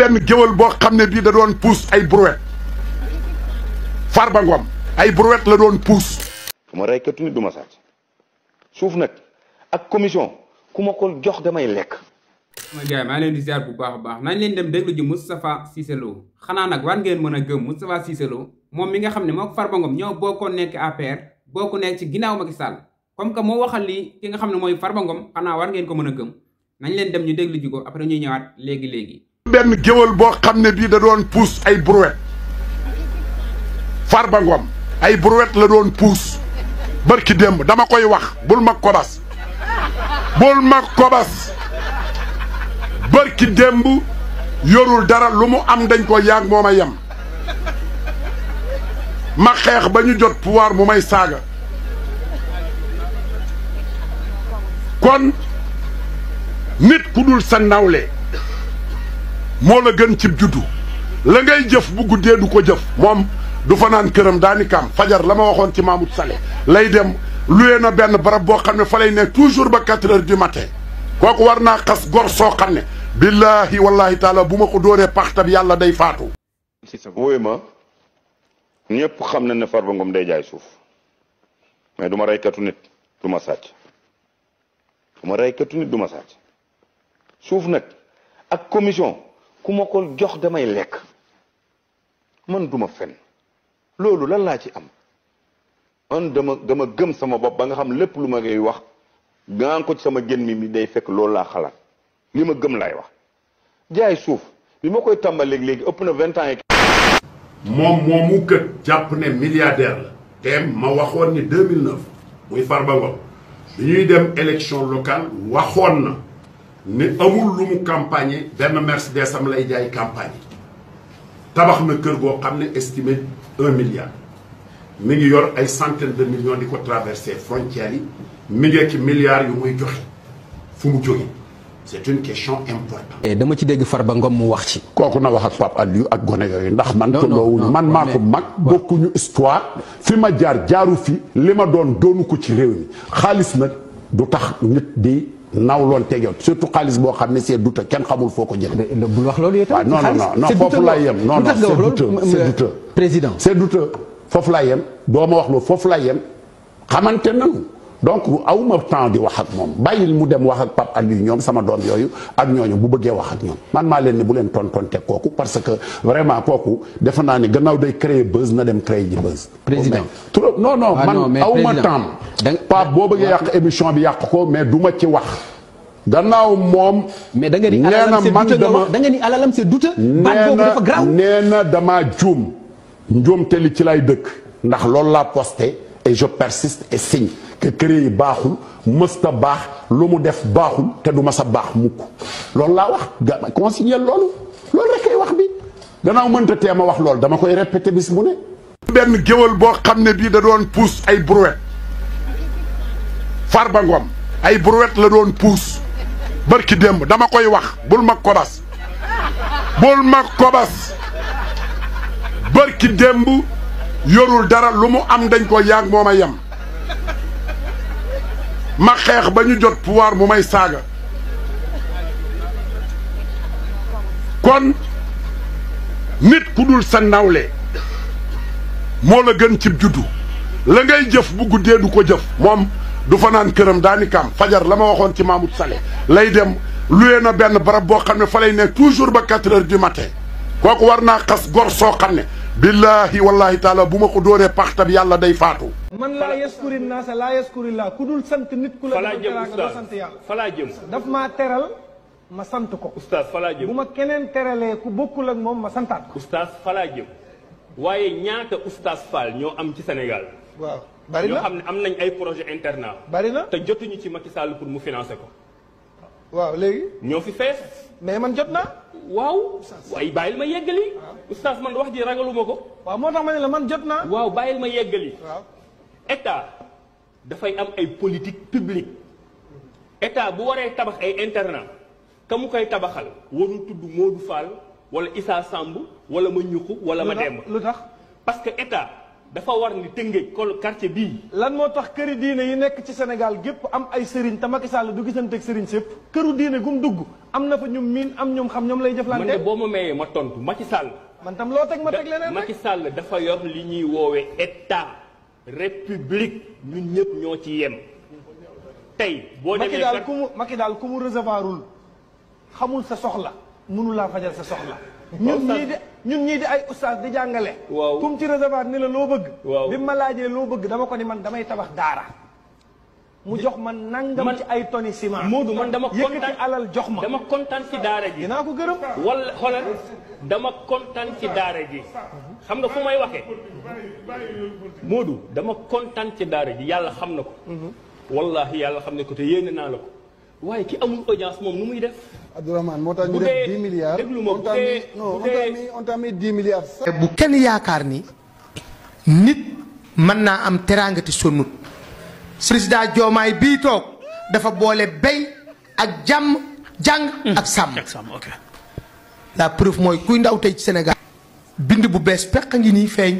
benn géwal boo xam ne bii da doon puus ay brouette Farba Ngom ay brouette la doon puus. fu ma reykatu nit du ma sàcc suuf nag ak commission ku ma ko jox damay lekk. ma gars maa leen di ziar bu baax a baax nañ leen dem déglu ji Moustapha Cissé Lo xanaa nag war ngeen mën a gëm Moustapha Cissé Lo moom mi nga xam ne moo Farba Ngom ñoo bokkoon nekk APR bokk nekk ci ginnaaw Macky Sall comme que moo waxal lii ki nga xam ne mooy Farba Ngom xanaa war ngeen ko mën a gëm nañ leen dem ñu déglu ji ko après ñuy ñëwaat léegi. benn géwal boo xam ne bii da doon puus ay brouette Farba Ngom ay brouette la doon puus barki démb dama koy wax bul ma kobas barki démb yorul dara lu mu am dañ ko yaag moo ma yem ma xeex ba ñu jot pouvoir mu may saaga kon nit ku dul sa nawle moo la gën cib juddu la ngay jëf bu guddee du ko jëf moom du fanaan këram daani kam fajar la ma waxoon ci Mahmoud Saleh lay dem luye na benn barab boo xam ne fa lay nekk toujours ba 4 heures du matin kooku war naa xas gor soo xam ne billahi wallahi taala bu ma ko dóoree paxtab yàlla day faatu. wóoyu ma ñëpp xam na ne Farba Ngom day jaay suuf mais du ma reykatu nit du ma sàcc suuf nag ak commission ku ma ko jox damay lekk man duma fen loolu lan laa ci am man dama gëm sama bopp ba nga xam lépp lu ma ngay wax gaan ko ci sama génn mi day fekk loolu laa xalaat li ma gëm laay wax jaay suuf bi ma koy tàmbali léegi ëpp na 20 ans yi moom moomu kët jàpp ne milliardaire la te ma waxoon ni 2009 muy Farba Ngom bi ñuy dem élection locale waxoon na ne amul lu mu campagne benn Mercedes am lay jaay campagne tabax na kër goo xam ne estimé 1 milliard mi ngi yor ay centaine de millions di ko traversé frontières yi mi ngi ci milliards yu muy joxe fu mu jóge c'est une question importante. dama ci dégg Farba Ngom mu wax ci. kooku na wax ak Pape Aliou ak gone yooyu ndax man. tolloowuñu man maa ko mag bokkuñu histoire fi ma jaaru fi li ma doonu ko ci réew mi xaalis nag du tax nit di nawloon teg yow surtout xaalis boo xam ne c'est douteux kenn xamul foo ko jëlee. bul wax loolu itam. non foofu laay yem non c'est douteux président c'est douteux foofu laay yem doo ma wax loolu foofu laay yem xamante nañu donc awuma temps di wax ak moom bàyyil mu dem wax ak Pape Aliou ñoom sama doom yooyu ak ñooñu bu bëggee wax ak ñoom man maa leen ni bu leen tontonte kooku parce que vraiment kooku defe naa ne gannaaw day créer buzz na dem créer ji buzz. président trop non man awuma temps Pape boo bëggee yàq émission bi yàq ko mais du ma ci wax gannaaw moom. mais da nga ni alalam c'est douteux da nga ni alalam c'est douteux. baat boobu dafa grave nee na damaa juum njuum te li ci lay dëkk ndax loolu laa posté et je persiste et signe que kër yi baaxul mësta baax lu mu def baaxul te du ma sa baax mukk loolu laa wax ga consigner loolu rek ay wax bi gannaaw mënta teema wax loolu dama koy répété bis mu ne. benn géwal boo xam ne bii da doon puus ay brouette Farba Ngom ay brouette la doon puus barki démb dama koy wax bul ma kobas barki démb yorul dara lu mu am dañ ko yaag moo ma yem ma xeex ba ñu jot pouvoir mu may saaga kon nit ku dul sa nawle moo la gën cib juddu la ngay jëf bu guddee du ko jëf moom du fanaan këram daani kam fajar la ma waxoon ci Mahmoud Saleh lay dem luye na benn barab boo xam ne fa lay nekk toujours ba 4 heures du matin kooku war naa xas gor soo xam ne billahi wallahi taala bu ma ko dóoree paxtab yàlla day faatu. man laa yaskuri naasa laa yaskuri laa ku dul sant nit ku la defal teraanga doo sant yàlla. falaa jëm daf maa teral ma sant ko. oustaz falaa jëm bu ma keneen teralee ku bokkul ak moom ma santaat ko. oustaz falaa jëm waaye ñaata oustaz Fall ñoo am ci Sénégal. waaw bari na ñoo xam ne am nañ ay projet internat. bari na te jotuñu ci Macky Sall pour mu financer ko. waaw léegi. ñoo fi fees. mais man jot naa. waaw. waaye bàyyil ma yeggali. oustaz man wax ji ragaluma ko. waaw moo tax ma ne la man jot naa. waaw bàyyil ma yeggali. waaw état dafay am ay politique publique état bu waree tabax ay internat ka mu koy tabaxal warul tudd Modou Fall wala Issa Samb wala ma ñuqu wala ma demb lu tax parce que état dafa war ni Tëngéej quartier bii. lan moo tax këri diine yi nekk ci Sénégal gépp am ay sëriñ te Macky Sall du gisanteeg sëriñ sépp këru diine gum dugg am na fa ñum miin am ñum xam ñoom lay jëflante. man de boo ma mayee ma tontu Macky Sall. man tam loo teg ma teg leneen rek. Macky Sall dafa yor li ñuy woowee état république ñun ñëpp ñoo ci yem. tey boo demee Macky daal ku mu recevoirul xamul sa soxla mënu laa fajal sa soxla. ñun ñii di ay oustaz di jàngale. waaw kum ci recevoir ni la loo bëgg. waaw bi ma laajee loo bëgg dama ko ni man damay tabax daara. mu jox man nangam ci ay tonni ciment. Moodu man dama kontaan yëkkati alal jox ma. dama kontaan ci daara ji. dinaa ko gërëm. wala xoolal dama kontaan ci daara ji. xam nga fu may waxee. Moodu dama kontaan ci daara ji yàlla xam na ko. wallahi yàlla xam ne ko te yéene naa la ko. waaye ki amul audience moom nu muy def. Abdourahmane moo tax ñu def 10 milliards. déglu ma on t'a mis 10 milliards. bu kenn yaakaar ni nit mën naa am teraanga te sonnut président Diomaye bii toog dafa boole béy ak jàmm jàng ak sàmm. la preuve mooy kuy ndaw tey ci Sénégal. bind bu bees peq ngi nii feeñ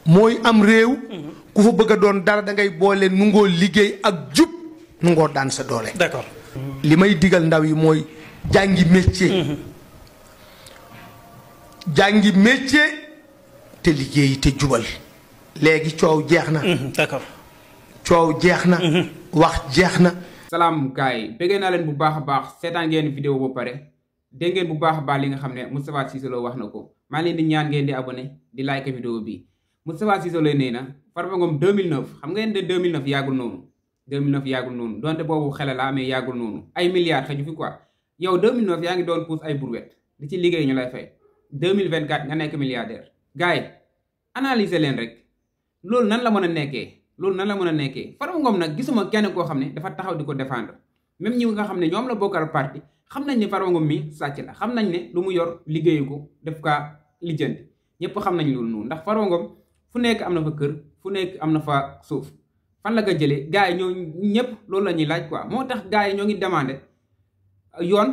mooy am réew. ku fa bëgg a doon dara da ngay boole nu ngoo liggéey ak jub nu ngoo daan sa doole. d'accord. li may digal ndaw yi mooy jàngi métier. jàngi métier te liggéey te jubal. léegi coow jeex na. d'accord. coow jeex na. wax jeex na. salaam gars yi bëggee naa leen bu baax a baax seetaan ngeen vidéo ba pare dégg ngeen bu baax a baax li nga xam ne Moustapha Cissé Lo wax na ko maa leen di ñaan ngeen di abonné di like vidéo bi Moustapha Cissé Lo nee na Farba Ngom 2009 xam ngeen de 2009 yàggul noonu 2009 yàggul noonu donte boobu xele la mais yàggul noonu ay milliards xëju fi quoi yow 2009 yaa ngi doon pousse ay brouette di ci liggéey ñu lay fay 2024 nga nekk milliardaire gars yi analyser leen rek loolu nan la mën a nekkee Farba Ngom nag gisuma kenn koo xam ne dafa taxaw di ko défendre même ñi nga xam ne ñoom la bokkal parti xam nañ ne Farba Ngom mi sàcc la xam nañ ne lu mu yor liggéeyu ko def kaa lijjanti ñëpp xam nañ loolu noonu ndax Farba Ngom fu nekk am na fa kër fu nekk am na fa suuf fan la ko jëlee gars yi ñoo ñëpp loolu la ñuy laaj quoi moo tax gars yi ñoo ngi demandé yoon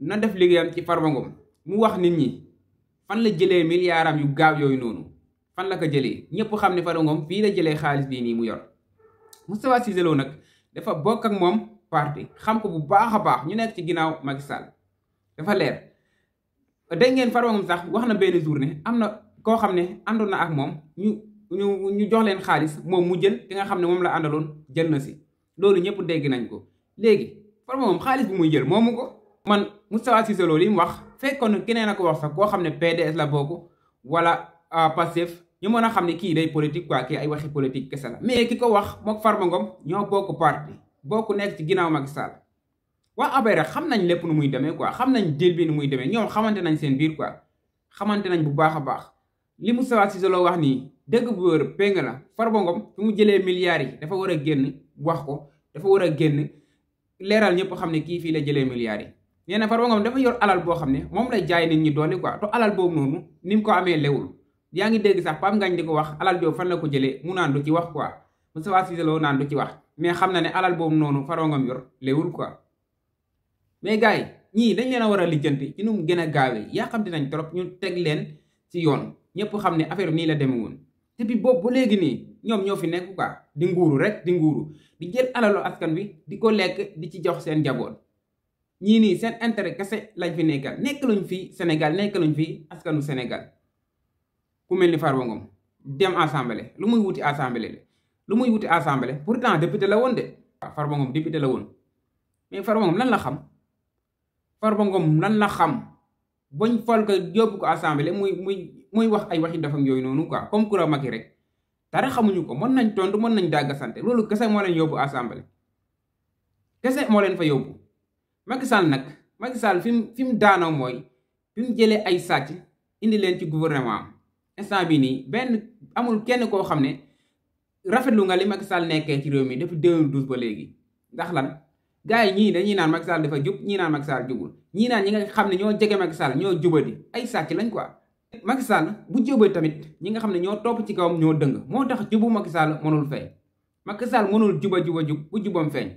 na def liggéeyam ci Farba Ngom mu wax nit ñi fan la jëlee milliardam yu gaaw yooyu noonu fan la ko jëlee ñëpp xam ne Farba Ngom fii la jëlee xaalis bii nii mu yor Moustapha Cissé Lo nag dafa bokk ak moom parti xam ko bu baax a baax ñu nekk ci ginnaaw Macky Sall dafa leer dégg ngeen Farba Ngom sax wax na benn journée am na koo xam ne àndoon na ak moom ñu jox leen xaalis moom mu jël ki nga xam ne moom la àndaloon jël na si loolu ñëpp dégg nañ ko léegi Farba Ngom xaalis bu muy jël moomu ko. man Moustapha Cissé Lo li mu wax fekkoon keneen a ko wax sax koo xam ne PDS la bokk wala Pastef ñu mën a xam ne kii day politique quoi kii ay waxi politique kese la mais ki ko wax mook Farba Ngom ñoo bokk parti bokk nekk ci ginnaaw Macky Sall waa APR rek xam nañ lépp nu muy demee quoi xam nañ jël bi nu muy demee ñoom xamante nañ seen biir quoi xamante nañ bu baax a baax li Moustapha Cissé Lo wax nii dëgg bu wër péng la Farba Ngom fi mu jëlee milliards yi dafa war a génn wax ko dafa war a génn leeral ñëpp xam ne kii fii la jëlee milliards yi nee na Farba Ngom dafa yor alal boo xam ne moom lay jaay nit ñi doole quoi te alal boobu noonu ni mu ko amee lewul yaa ngi dégg sax Pape Ngagne di ko wax alal boobu fan la ko jëlee mu naan du ci wax quoi Moustapha Cissé Lo naan du ci wax mais xam na ne alal boobu noonu Farba Ngom yor lewul quoi mais gars yi ñii dañ leen a war a lijjanti ci nu mu gën a gaawee yaa xam dinañ trop ñu teg leen ci yoon ñëpp xam ne affaire nii la demee woon te bi boobu ba léegi nii ñoom ñoo fi nekk quoi di nguuru rek di nguuru di jël alalu askan wi di ko lekk di ci jox seen njaboot ñii nii seen intérêt kese lañ fi nekkal nekkaluñ fi Sénégal nekkaluñ fi askanu Sénégal ku mel ni Farba Ngom dem assemblée lu muy wuti assemblée pourtant député la woon de waaw Farba Ngom député la woon mais Farba Ngom lan la xam Farba Ngom lan la xam bañ fal ko yóbbu ko assemblée muy wax ay waxi dafa yooyu noonu quoi comme Coura Macky rek dara xamuñu ko mën nañ tontu mën nañ dàgg sante loolu kese moo leen yóbbu assemblée kese moo leen fa yóbbu Macky Sall nag Macky Sall fi mu daanoo mooy fi mu jëlee ay sàcc indi leen ci gouvernement am instant bi nii benn amul kenn koo xam ne rafetlu nga li Macky Sall nekkee ci réew mi depuis 2012 ba léegi ndax lan gars yi ñii dañuy naan Macky Sall dafa jub ñii naan Macky Sall jubul ñii naan ñi nga xam ne ñoo jege Macky Sall ñoo jubadi ay sàcc lañ quoi Macky Sall bu jubadi tamit ñi nga xam ne ñoo topp ci kawam ñoo dëng moo tax jubu Macky Sall mënul feeñ Macky Sall mënul jub bu jubam feeñ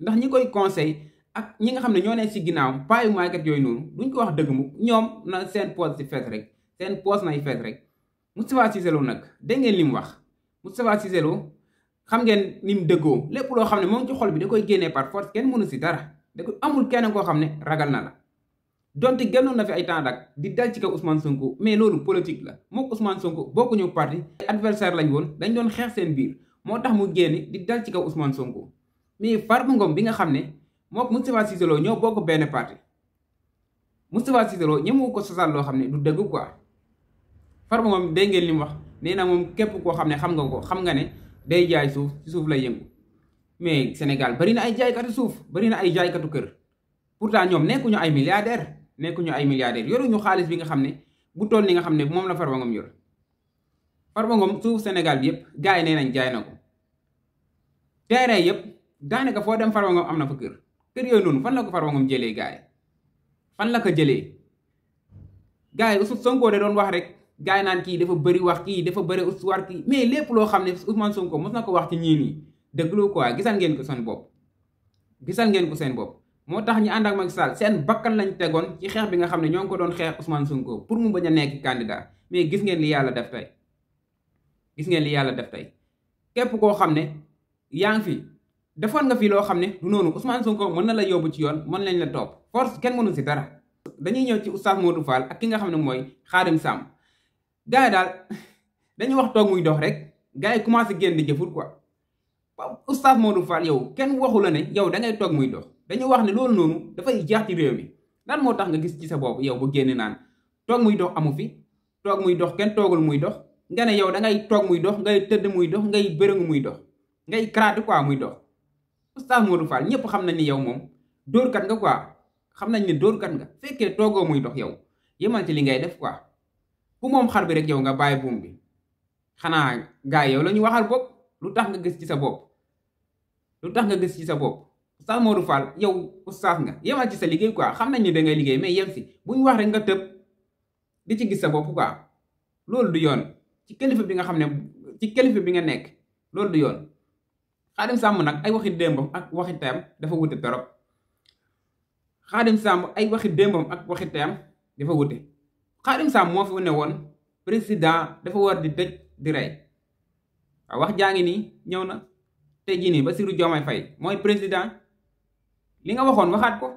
ndax ñi koy conseil ak ñi nga xam ne ñoo ne ci ginnaaw paayu maakat yooyu noonu duñ ko wax dëgg mu ñoom na seen poos ci fees rek seen poos nay fees rek Moustapha Cissé Lo nag dégg ngeen li mu wax Moustapha Cissé Lo xam ngeen ni mu dëggoo lépp loo xam ne moo ngi ci xol bi da koy génnee par force kenn mënu si dara da ko amul kenn koo xam ne ragal na la donte gënoon na fi ay temps dak di dal ci kaw Ousmane Sonko mais loolu politique la mook Ousmane Sonko bokkuñu parti adversaire lañ woon dañ doon xeex seen biir moo tax mu génn di dal ci kaw Ousmane Sonko mais Farba Ngom bi nga xam ne mook Moustapha Cissé Lo ñoo bokk benn parti Moustapha Cissé Lo ñëmu ko sosal loo xam ne du dëgg quoi Farba Ngom dégg ngeen li mu wax nee na moom képp koo xam ne xam nga ko xam nga ne day jaay suuf ci suuf lay yëngu mais Sénégal bari na ay jaaykatu suuf bari na ay jaaykatu kër pourtant ñoom nekkuñu ay milliardaires yoruñu xaalis bi nga xam ne bu toll ni nga xam ne moom la Farba Ngom yor Farba Ngom suuf Sénégal bi yëpp gars yi nee nañ jaay na ko terrain yëpp daanaka foo dem Farba Ngom am na fa kër yooyu noonu fan la ko Farba Ngom jëlee gars yi fan la ko jëlee gars yi Sonko de doon wax rek gars yi naan kii dafa bëri wax kii dafa bëri histoire kii mais lépp loo xam ne Ousmane Sonko mos na ko wax ci ñii nii dëgg quoi gisal ngeen ko seen bopp moo tax ñu ànd ak Macky Sall seen bakkan lañ tegoon ci xeex bi nga xam ne ñoo ngi ko doon xeex Ousmane Sonko pour mu bañ a nekk candidat mais gis ngeen li yàlla def tey képp koo xam ne yaa ngi fi defoon nga fi loo xam ne du noonu Ousmane Sonko mën na la yóbbu ci yoon mën lañ la topp force kenn mënu si dara. dañuy ñëw ci oustaz Modou Fall ak ki nga xam ne mooy Khadim Samb gars yi daal dañuy wax toog muy dox rek gars yi commencé génn di jëfur quoi waaw oustaz Modou Fall yow kenn waxu la ne yow da ngay toog muy dox dañuy wax ne loolu noonu dafay jeex ci réew mi lan moo tax nga gis ci sa bopp yow bu génn naan toog muy dox amu fi toog muy dox kenn toogul muy dox nga ne yow da ngay toog muy dox ngay tëdd muy dox ngay bërëngu muy dox ngay crainte quoi muy dox oustaz Modou Fall ñëpp xam nañ ni yow moom dóorkat nga quoi xam nañ ne dóorkat nga fekkee toogoo muy dox yow yemal ci li ngay def quoi ku moom xar bi rek yow nga bàyyi buum bi xanaa gars yi yow la ñu waxal bopp lu tax nga gis ci sa bopp oustaz Modou Fall yow oustaz nga yemal ci sa liggéey quoi xam nañ ne da ngay liggéey mais yem si buñ wax rek nga tëb di ci gis sa bopp quoi loolu du yoon ci kilifa bi nga xam ne ci kilifa bi nga nekk loolu du yoon Khadim Samb nag ay waxi démbam ak waxi teyam dafa wute torop Khadim Samb ay waxi démbam ak waxi teyam dafa wute Khadim Samb moo fi ne woon président dafa war di tëj di rey waaw wax jaa ngi nii ñëw na tey jii nii Bassirou Diomaye Faye mooy président li nga waxoon waxaat ko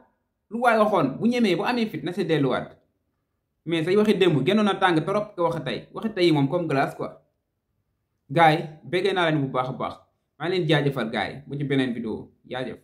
lu waay waxoon bu ñemee bu amee fit na si delluwaat mais say waxi démb gënoon a tàng trop ko waxi tey yi moom comme glace quoi gars yi béggee naa leen bu baax a baax maa ngi leen jaajëfal gars yi bu ci beneen vidéo jaajëf